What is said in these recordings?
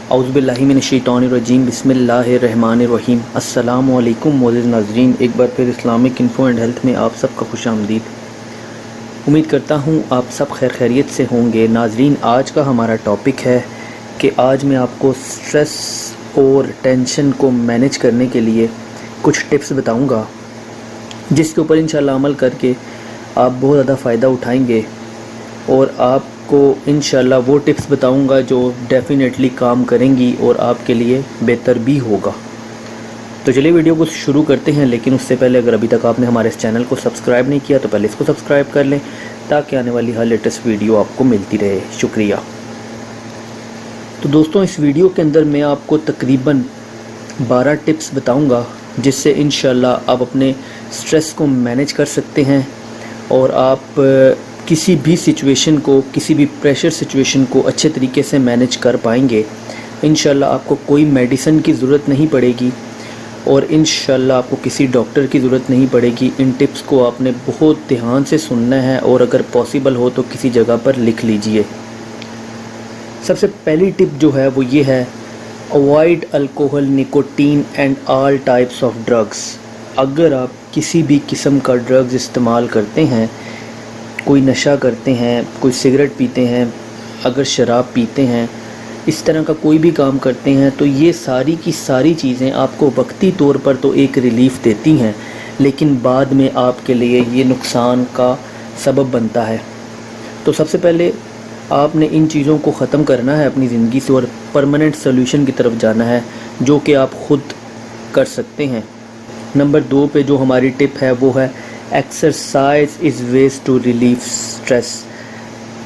اعوذ باللہ من الشیطان الرجیم بسم اللہ الرحمن الرحیم۔ السلام علیکم معزز ناظرین، ایک بار پھر اسلامک انفو اینڈ ہیلتھ میں آپ سب کا خوش آمدید۔ امید کرتا ہوں آپ سب خیر خیریت سے ہوں گے۔ ناظرین، آج کا ہمارا ٹاپک ہے کہ آج میں آپ کو سٹریس اور ٹینشن کو مینیج کرنے کے لیے کچھ ٹپس بتاؤں گا، جس کے اوپر انشاءاللہ عمل کر کے آپ بہت زیادہ فائدہ اٹھائیں گے، اور آپ کو انشاءاللہ وہ ٹپس بتاؤں گا جو ڈیفینیٹلی کام کریں گی اور آپ کے لیے بہتر بھی ہوگا۔ تو چلیے ویڈیو کو شروع کرتے ہیں، لیکن اس سے پہلے اگر ابھی تک آپ نے ہمارے اس چینل کو سبسکرائب نہیں کیا تو پہلے اس کو سبسکرائب کر لیں تاکہ آنے والی ہر لیٹسٹ ویڈیو آپ کو ملتی رہے۔ شکریہ۔ تو دوستوں، اس ویڈیو کے اندر میں آپ کو تقریباً 12 ٹپس بتاؤں گا جس سے انشاءاللہ آپ اپنے سٹریس کو مینیج کر سکتے ہیں اور آپ کسی بھی سچویشن کو، کسی بھی پریشر سچویشن کو اچھے طریقے سے مینیج کر پائیں گے۔ انشاءاللہ آپ کو کوئی میڈیسن کی ضرورت نہیں پڑے گی اور انشاءاللہ آپ کو کسی ڈاکٹر کی ضرورت نہیں پڑے گی۔ ان ٹپس کو آپ نے بہت دھیان سے سننا ہے اور اگر پاسبل ہو تو کسی جگہ پر لکھ لیجئے۔ سب سے پہلی ٹپ جو ہے وہ یہ ہے، avoid alcohol, nicotine and all types of drugs. اگر آپ کسی بھی قسم کا ڈرگز استعمال کرتے ہیں، کوئی نشہ کرتے ہیں، کوئی سگریٹ پیتے ہیں، اگر شراب پیتے ہیں، اس طرح کا کوئی بھی کام کرتے ہیں، تو یہ ساری کی ساری چیزیں آپ کو وقتی طور پر تو ایک ریلیف دیتی ہیں، لیکن بعد میں آپ کے لیے یہ نقصان کا سبب بنتا ہے۔ تو سب سے پہلے آپ نے ان چیزوں کو ختم کرنا ہے اپنی زندگی سے اور پرماننٹ سولوشن کی طرف جانا ہے، جو کہ آپ خود کر سکتے ہیں۔ نمبر 2 پہ جو ہماری ٹپ ہے وہ ہے، exercise is ways to relief stress.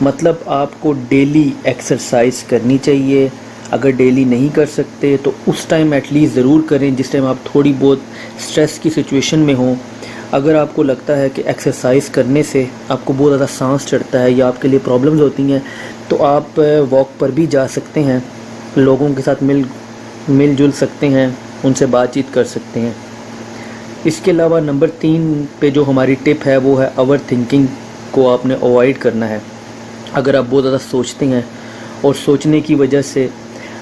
مطلب آپ کو ڈیلی ایکسرسائز کرنی چاہیے۔ اگر ڈیلی نہیں کر سکتے تو اس ٹائم ایٹ لیسٹ ضرور کریں جس ٹائم آپ تھوڑی بہت اسٹریس کی سچویشن میں ہوں۔ اگر آپ کو لگتا ہے کہ ایکسرسائز کرنے سے آپ کو بہت زیادہ سانس چڑھتا ہے یا آپ کے لیے پرابلمز ہوتی ہیں، تو آپ واک پر بھی جا سکتے ہیں، لوگوں کے ساتھ مل جل سکتے ہیں، ان سے بات چیت کر سکتے ہیں۔ اس کے علاوہ نمبر 3 پہ جو ہماری ٹپ ہے وہ ہے، اوور تھنکنگ کو آپ نے اوائڈ کرنا ہے۔ اگر آپ بہت زیادہ سوچتے ہیں اور سوچنے کی وجہ سے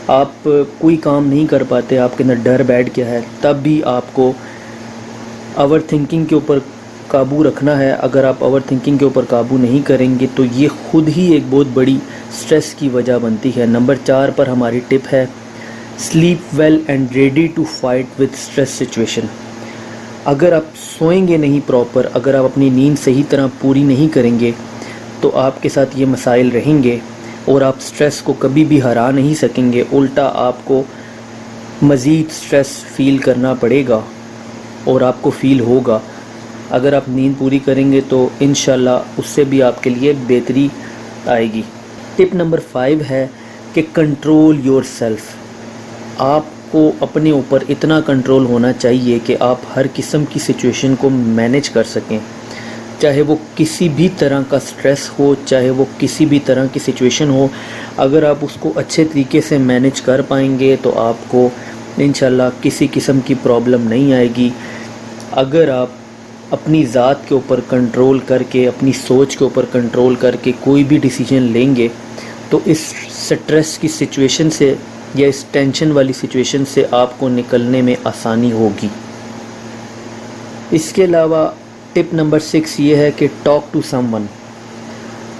آپ کوئی کام نہیں کر پاتے، آپ کے اندر ڈر بیٹھ گیا ہے، تب بھی آپ کو اوور تھنکنگ کے اوپر قابو رکھنا ہے۔ اگر آپ اوور تھنکنگ کے اوپر قابو نہیں کریں گے تو یہ خود ہی ایک بہت بڑی سٹریس کی وجہ بنتی ہے۔ نمبر 4 پر ہماری ٹپ ہے، sleep well and ready to fight with stress situation. اگر آپ سوئیں گے نہیں پراپر، اگر آپ اپنی نیند صحیح طرح پوری نہیں کریں گے تو آپ کے ساتھ یہ مسائل رہیں گے اور آپ سٹریس کو کبھی بھی ہرا نہیں سکیں گے، الٹا آپ کو مزید سٹریس فیل کرنا پڑے گا اور آپ کو فیل ہوگا۔ اگر آپ نیند پوری کریں گے تو انشاءاللہ اس سے بھی آپ کے لیے بہتری آئے گی۔ ٹپ نمبر 5 ہے کہ کنٹرول یور سیلف۔ آپ کو اپنے اوپر اتنا کنٹرول ہونا چاہیے کہ آپ ہر قسم کی سچویشن کو مینیج کر سکیں، چاہے وہ کسی بھی طرح کا سٹریس ہو، چاہے وہ کسی بھی طرح کی سچویشن ہو۔ اگر آپ اس کو اچھے طریقے سے مینیج کر پائیں گے تو آپ کو انشاءاللہ کسی قسم کی پرابلم نہیں آئے گی۔ اگر آپ اپنی ذات کے اوپر کنٹرول کر کے، اپنی سوچ کے اوپر کنٹرول کر کے کوئی بھی ڈیسیجن لیں گے تو اس سٹریس کی سچویشن سے یا اس ٹینشن والی سچویشن سے آپ کو نکلنے میں آسانی ہوگی۔ اس کے علاوہ ٹپ نمبر 6 یہ ہے کہ ٹاک ٹو سم ون۔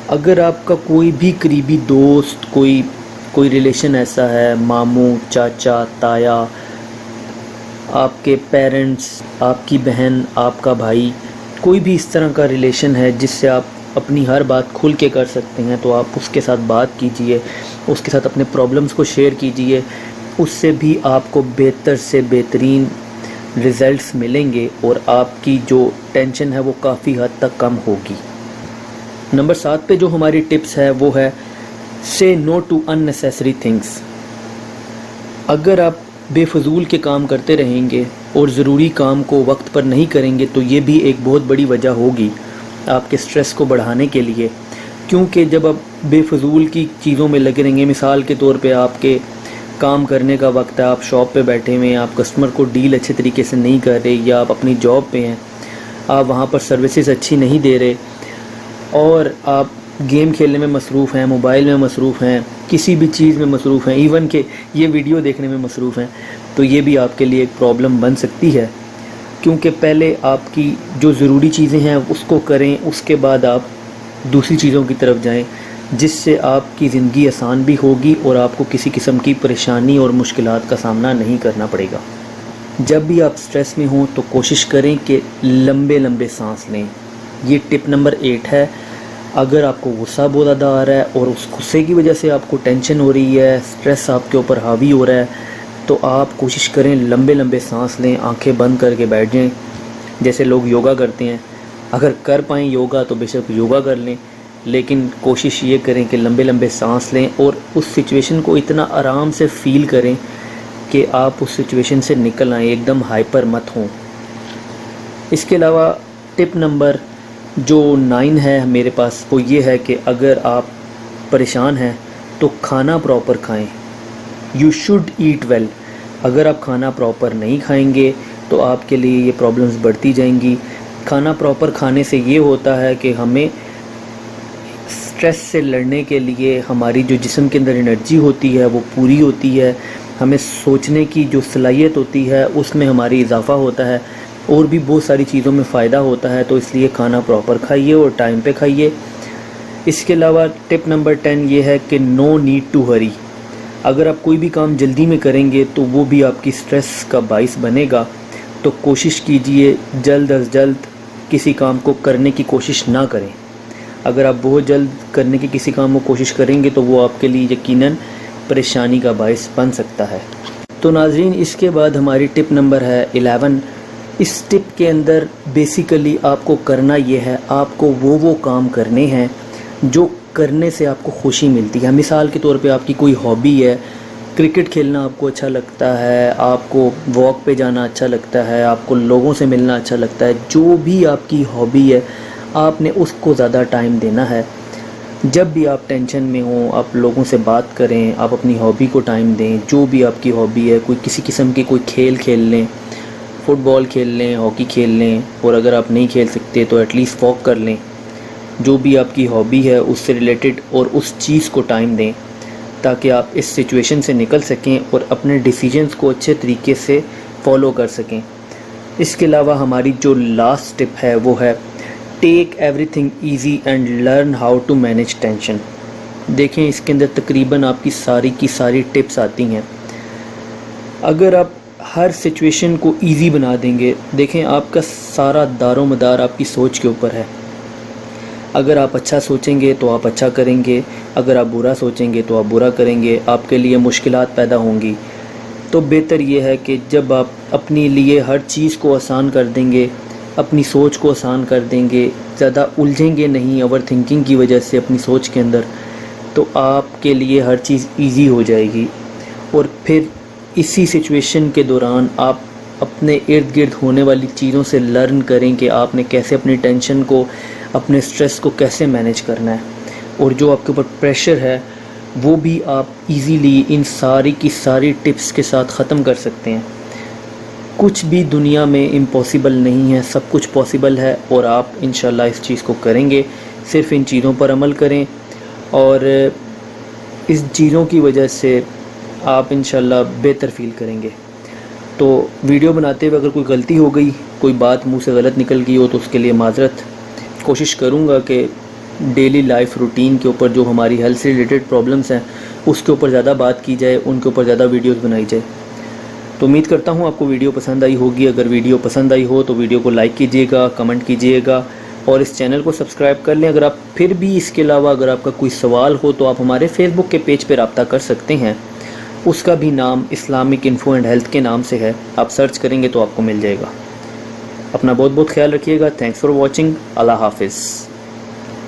اگر آپ کا کوئی بھی قریبی دوست، کوئی ریلیشن ایسا ہے، ماموں، چاچا، تایا، آپ کے پیرنٹس، آپ کی بہن، آپ کا بھائی، کوئی بھی اس طرح کا ریلیشن ہے جس سے آپ اپنی ہر بات کھل کے کر سکتے ہیں، تو آپ اس کے ساتھ بات کیجئے، اس کے ساتھ اپنے پرابلمز کو شیئر کیجئے۔ اس سے بھی آپ کو بہتر سے بہترین ریزلٹس ملیں گے اور آپ کی جو ٹینشن ہے وہ کافی حد تک کم ہوگی۔ نمبر 7 پہ جو ہماری ٹپس ہے وہ ہے، سے نو ٹو unnecessary things۔ اگر آپ بے فضول کے کام کرتے رہیں گے اور ضروری کام کو وقت پر نہیں کریں گے تو یہ بھی ایک بہت بڑی وجہ ہوگی آپ کے سٹریس کو بڑھانے کے لیے، کیونکہ جب آپ بے فضول کی چیزوں میں لگے رہیں گے، مثال کے طور پہ آپ کے کام کرنے کا وقت ہے، آپ شاپ پہ بیٹھے ہوئے ہیں، آپ کسٹمر کو ڈیل اچھے طریقے سے نہیں کر رہے، یا آپ اپنی جاب پہ ہیں، آپ وہاں پر سروسز اچھی نہیں دے رہے، اور آپ گیم کھیلنے میں مصروف ہیں، موبائل میں مصروف ہیں، کسی بھی چیز میں مصروف ہیں، ایون کہ یہ ویڈیو دیکھنے میں مصروف ہیں، تو یہ بھی آپ کے لیے ایک پرابلم بن سکتی ہے، کیونکہ پہلے آپ کی جو ضروری چیزیں ہیں اس کو کریں، اس کے بعد آپ دوسری چیزوں کی طرف جائیں، جس سے آپ کی زندگی آسان بھی ہوگی اور آپ کو کسی قسم کی پریشانی اور مشکلات کا سامنا نہیں کرنا پڑے گا۔ جب بھی آپ سٹریس میں ہوں تو کوشش کریں کہ لمبے لمبے سانس لیں۔ یہ ٹپ نمبر 8 ہے۔ اگر آپ کو غصہ بہت زیادہ آ رہا ہے اور اس غصے کی وجہ سے آپ کو ٹینشن ہو رہی ہے، سٹریس آپ کے اوپر حاوی ہو رہا ہے، تو آپ کوشش کریں لمبے لمبے سانس لیں، آنکھیں بند کر کے بیٹھ جائیں، جیسے لوگ یوگا کرتے ہیں۔ اگر کر پائیں یوگا تو بے شک یوگا کر لیں، لیکن کوشش یہ کریں کہ لمبے لمبے سانس لیں اور اس سچویشن کو اتنا آرام سے فیل کریں کہ آپ اس سچویشن سے نکل آئیں، ایک دم ہائپر مت ہوں۔ اس کے علاوہ ٹپ نمبر جو 9 ہے میرے پاس، وہ یہ ہے کہ اگر آپ پریشان ہیں تو کھانا پراپر کھائیں۔ You should eat well. اگر آپ کھانا پراپر نہیں کھائیں گے تو آپ کے لیے یہ پرابلمز بڑھتی جائیں گی۔ کھانا پراپر کھانے سے یہ ہوتا ہے کہ ہمیں سٹریس سے لڑنے کے لیے ہماری جو جسم کے اندر انرجی ہوتی ہے وہ پوری ہوتی ہے، ہمیں سوچنے کی جو صلاحیت ہوتی ہے اس میں ہماری اضافہ ہوتا ہے، اور بھی بہت ساری چیزوں میں فائدہ ہوتا ہے، تو اس لیے کھانا پراپر کھائیے اور ٹائم پہ کھائیے۔ اس کے علاوہ ٹپ نمبر 10 یہ ہے کہ نو نیڈ ٹو ہری۔ اگر آپ کوئی بھی کام جلدی میں کریں گے تو وہ بھی آپ کی سٹریس کا باعث بنے گا، تو کوشش کیجئے جلد از جلد کسی کام کو کرنے کی کوشش نہ کریں۔ اگر آپ بہت جلد کرنے کی کسی کام کو کوشش کریں گے تو وہ آپ کے لیے یقیناً پریشانی کا باعث بن سکتا ہے۔ تو ناظرین، اس کے بعد ہماری ٹپ نمبر ہے 11۔ اس ٹپ کے اندر بیسیکلی آپ کو کرنا یہ ہے، آپ کو وہ کام کرنے ہیں جو کرنے سے آپ کو خوشی ملتی ہے۔ مثال کے طور پہ آپ کی کوئی ہابی ہے، کرکٹ کھیلنا آپ کو اچھا لگتا ہے، آپ کو واک پہ جانا اچھا لگتا ہے، آپ کو لوگوں سے ملنا اچھا لگتا ہے، جو بھی آپ کی ہابی ہے آپ نے اس کو زیادہ ٹائم دینا ہے۔ جب بھی آپ ٹینشن میں ہوں آپ لوگوں سے بات کریں، آپ اپنی ہابی کو ٹائم دیں۔ جو بھی آپ کی ہابی ہے، کوئی کسی قسم کی کوئی کھیل کھیل لیں، فٹ بال کھیل لیں، ہاکی کھیل لیں، اور اگر آپ نہیں کھیل سکتے تو ایٹ لیسٹ واک کر لیں۔ جو بھی آپ کی ہابی ہے اس سے ریلیٹڈ اور اس چیز کو ٹائم دیں تاکہ آپ اس سچویشن سے نکل سکیں اور اپنے ڈیسیجنز کو اچھے طریقے سے فالو کر سکیں۔ اس کے علاوہ ہماری جو لاسٹ ٹپ ہے وہ ہے take everything easy and learn how to manage tension. دیکھیں اس کے اندر تقریباً آپ کی ساری ٹپس آتی ہیں۔ اگر آپ ہر سچویشن کو ایزی بنا دیں گے، دیکھیں آپ کا سارا دار و مدار آپ کی سوچ کے اوپر ہے۔ اگر آپ اچھا سوچیں گے تو آپ اچھا کریں گے، اگر آپ برا سوچیں گے تو آپ برا کریں گے، آپ کے لیے مشکلات پیدا ہوں گی۔ تو بہتر یہ ہے کہ جب آپ اپنے لیے ہر چیز کو آسان کر دیں گے، اپنی سوچ کو آسان کر دیں گے، زیادہ الجھیں گے نہیں اوور تھنکنگ کی وجہ سے اپنی سوچ کے اندر، تو آپ کے لیے ہر چیز ایزی ہو جائے گی۔ اور پھر اسی سچویشن کے دوران آپ اپنے ارد گرد ہونے والی چیزوں سے لرن کریں کہ آپ نے کیسے اپنی ٹینشن کو، اپنے سٹریس کو کیسے مینیج کرنا ہے، اور جو آپ کے اوپر پریشر ہے وہ بھی آپ ایزیلی ان ساری ٹپس کے ساتھ ختم کر سکتے ہیں۔ کچھ بھی دنیا میں امپاسبل نہیں ہے، سب کچھ پاسبل ہے، اور آپ انشاءاللہ اس چیز کو کریں گے۔ صرف ان چیزوں پر عمل کریں اور اس چیزوں کی وجہ سے آپ انشاءاللہ بہتر فیل کریں گے۔ تو ویڈیو بناتے ہوئے اگر کوئی غلطی ہو گئی، کوئی بات منہ سے غلط نکل گئی ہو تو اس کے لیے معذرت۔ کوشش کروں گا کہ ڈیلی لائف روٹین کے اوپر جو ہماری ہیلتھ سے ریلیٹڈ پرابلمس ہیں اس کے اوپر زیادہ بات کی جائے، ان کے اوپر زیادہ ویڈیوز بنائی جائے۔ تو امید کرتا ہوں آپ کو ویڈیو پسند آئی ہوگی۔ اگر ویڈیو پسند آئی ہو تو ویڈیو کو لائک کیجئے گا، کمنٹ کیجئے گا، اور اس چینل کو سبسکرائب کر لیں۔ اگر آپ پھر بھی اس کے علاوہ اگر آپ کا کوئی سوال ہو تو آپ ہمارے فیس بک کے پیج پہ رابطہ کر سکتے ہیں، اس کا بھی نام اسلامک انفو اینڈ ہیلتھ کے نام سے ہے، آپ سرچ کریں گے تو آپ کو مل جائے گا۔ اپنا بہت خیال رکھیے گا۔ Thanks for watching. اللہ حافظ۔